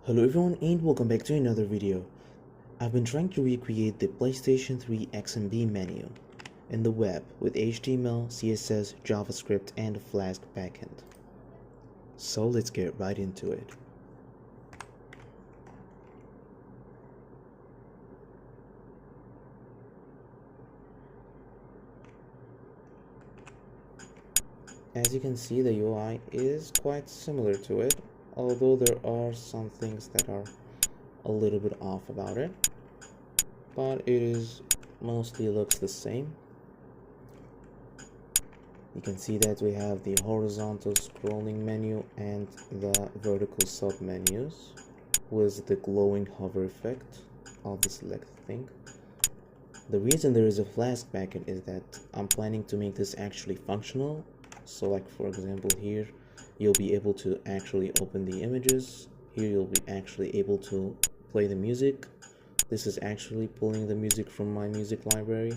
Hello everyone and welcome back to another video. I've been trying to recreate the PlayStation 3 XMB menu in the web with HTML, CSS, JavaScript and a Flask backend. So let's get right into it. As you can see, the UI is quite similar to it, although there are some things that are a little bit off about it, but it is mostly looks the same. You can see that we have the horizontal scrolling menu and the vertical sub menus with the glowing hover effect of the select thing. The reason there is a Flask backend is that I'm planning to make this actually functional. So like for example here, you'll be able to actually open the images. Here you'll be actually able to play the music. This is actually pulling the music from my music library,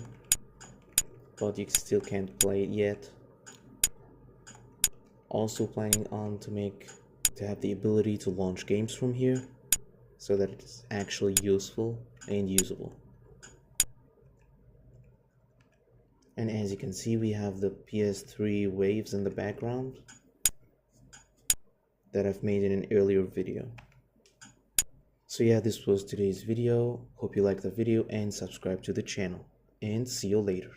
but you still can't play it yet. Also planning on to have the ability to launch games from here so that it's actually useful and usable. And as you can see, we have the PS3 waves in the background that I've made in an earlier video. So yeah, this was today's video. Hope you liked the video and subscribe to the channel. And see you later.